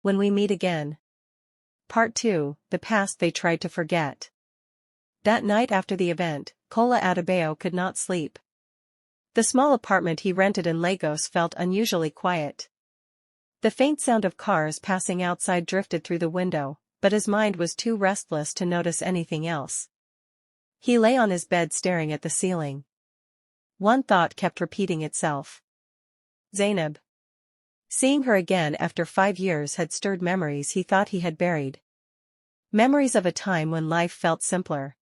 When we meet again. Part 2, the past they tried to forget. That night after the event, Kola Adebayo could not sleep. The small apartment he rented in Lagos felt unusually quiet. The faint sound of cars passing outside drifted through the window, but his mind was too restless to notice anything else. He lay on his bed staring at the ceiling. One thought kept repeating itself. Zainab. Seeing her again after 5 years had stirred memories he thought he had buried. Memories of a time when life felt simpler.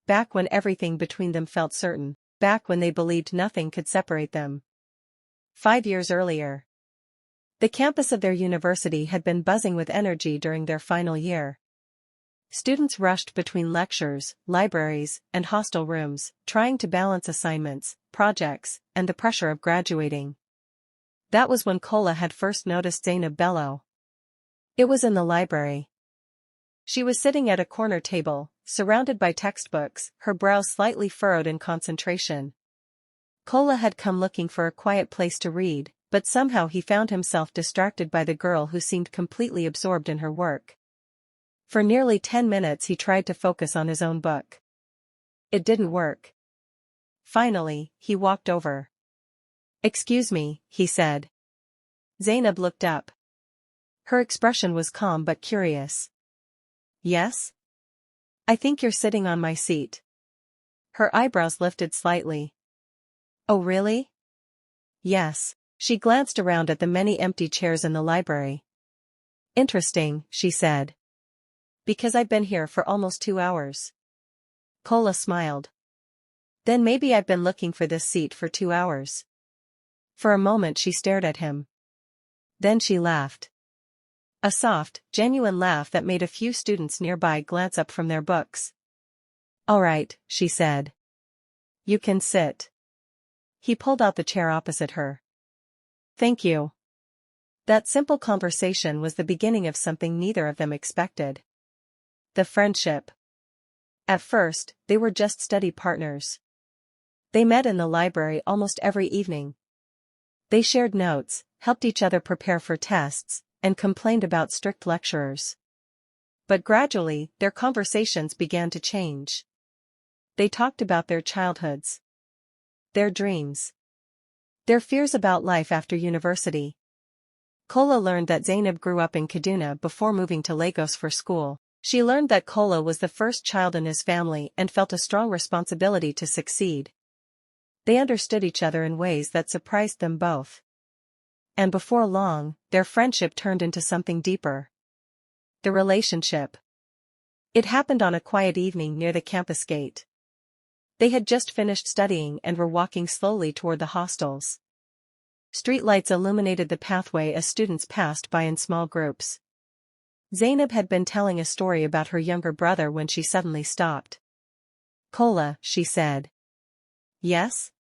Back when everything between them felt certain, back when they believed nothing could separate them. 5 years earlier. The campus of their university had been buzzing with energy during their final year. Students rushed between lectures, libraries, and hostel rooms, trying to balance assignments, projects, and the pressure of graduating. That was when Kola had first noticed Zainab Bello. It was in the library. She was sitting at a corner table, surrounded by textbooks, her brows slightly furrowed in concentration. Kola had come looking for a quiet place to read, but somehow he found himself distracted by the girl who seemed completely absorbed in her work. For nearly 10 minutes he tried to focus on his own book. It didn't work. Finally, he walked over. "Excuse me," he said. Zainab looked up. Her expression was calm but curious. "Yes? I think you're sitting on my seat." Her eyebrows lifted slightly. "Oh really?" "Yes." She glanced around at the many empty chairs in the library. "Interesting," she said. "Because I've been here for almost 2 hours." Kola smiled. "Then maybe I've been looking for this seat for 2 hours." For a moment she stared at him. Then she laughed. A soft, genuine laugh that made a few students nearby glance up from their books. "All right," she said. "You can sit." He pulled out the chair opposite her. "Thank you." That simple conversation was the beginning of something neither of them expected. The friendship. At first, they were just study partners. They met in the library almost every evening. They shared notes, helped each other prepare for tests, and complained about strict lecturers. But gradually, their conversations began to change. They talked about their childhoods, their dreams, their fears about life after university. Kola learned that Zainab grew up in Kaduna before moving to Lagos for school. She learned that Kola was the first child in his family and felt a strong responsibility to succeed. They understood each other in ways that surprised them both. And before long, their friendship turned into something deeper. The relationship. It happened on a quiet evening near the campus gate. They had just finished studying and were walking slowly toward the hostels. Streetlights illuminated the pathway as students passed by in small groups. Zainab had been telling a story about her younger brother when she suddenly stopped. "Kola," she said. "Yes?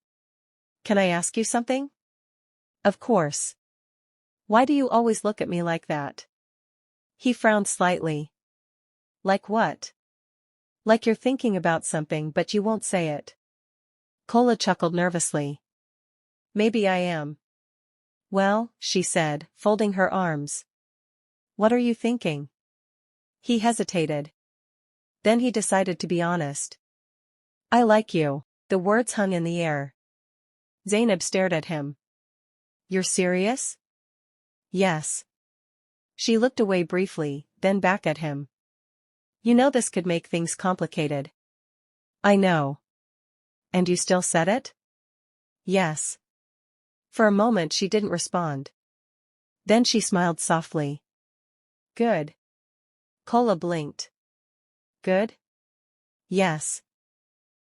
Can I ask you something?" "Of course." "Why do you always look at me like that?" He frowned slightly. "Like what?" "Like you're thinking about something but you won't say it." Kola chuckled nervously. "Maybe I am." "Well," she said, folding her arms. "What are you thinking?" He hesitated. Then he decided to be honest. "I like you." The words hung in the air. Zainab stared at him. "You're serious?" "Yes." She looked away briefly, then back at him. "You know this could make things complicated." "I know." "And you still said it?" "Yes." For a moment she didn't respond. Then she smiled softly. "Good." Kola blinked. "Good?" "Yes."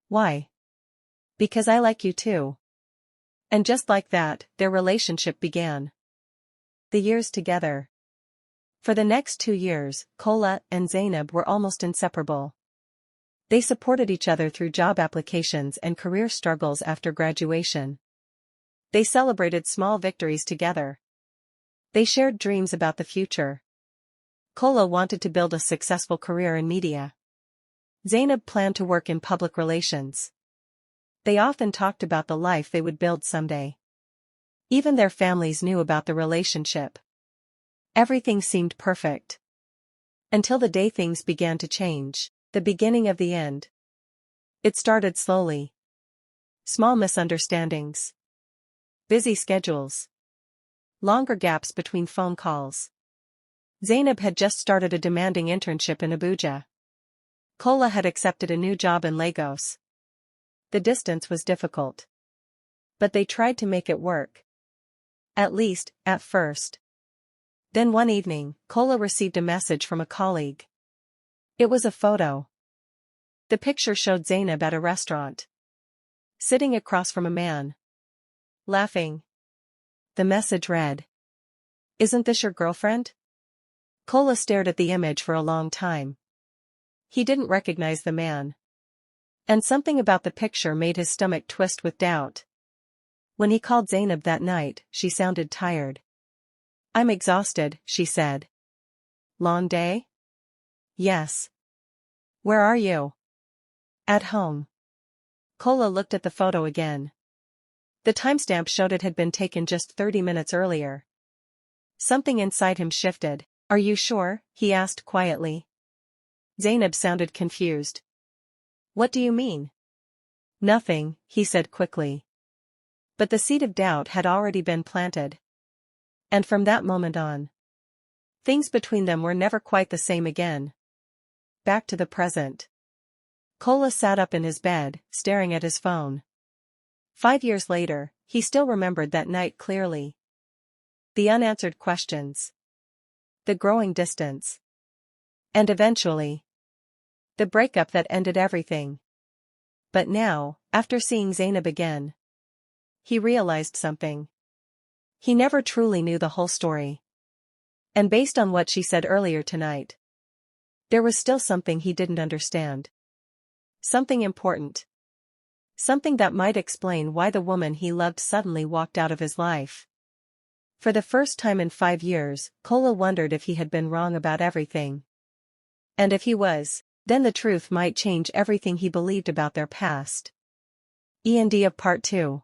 "Why?" "Because I like you too." And just like that, their relationship began. The years together. For the next 2 years, Kola and Zainab were almost inseparable. They supported each other through job applications and career struggles after graduation. They celebrated small victories together. They shared dreams about the future. Kola wanted to build a successful career in media. Zainab planned to work in public relations. They often talked about the life they would build someday. Even their families knew about the relationship. Everything seemed perfect. Until the day things began to change, the beginning of the end. It started slowly. Small misunderstandings. Busy schedules. Longer gaps between phone calls. Zainab had just started a demanding internship in Abuja. Kola had accepted a new job in Lagos. The distance was difficult. But they tried to make it work. At least, at first. Then one evening, Kola received a message from a colleague. It was a photo. The picture showed Zainab at a restaurant. Sitting across from a man. Laughing. The message read. "Isn't this your girlfriend?" Kola stared at the image for a long time. He didn't recognize the man. And something about the picture made his stomach twist with doubt. When he called Zainab that night, she sounded tired. "I'm exhausted," she said. "Long day?" "Yes." "Where are you?" "At home." Kola looked at the photo again. The timestamp showed it had been taken just 30 minutes earlier. Something inside him shifted. "Are you sure?" he asked quietly. Zainab sounded confused. "What do you mean?" "Nothing," he said quickly. But the seed of doubt had already been planted. And from that moment on, things between them were never quite the same again. Back to the present. Kola sat up in his bed, staring at his phone. 5 years later, he still remembered that night clearly. The unanswered questions. The growing distance. And eventually, the breakup that ended everything. But now, after seeing Zainab again, he realized something. He never truly knew the whole story. And based on what she said earlier tonight, there was still something he didn't understand. Something important. Something that might explain why the woman he loved suddenly walked out of his life. For the first time in 5 years, Kola wondered if he had been wrong about everything. And if he was, then the truth might change everything he believed about their past. End of Part 2.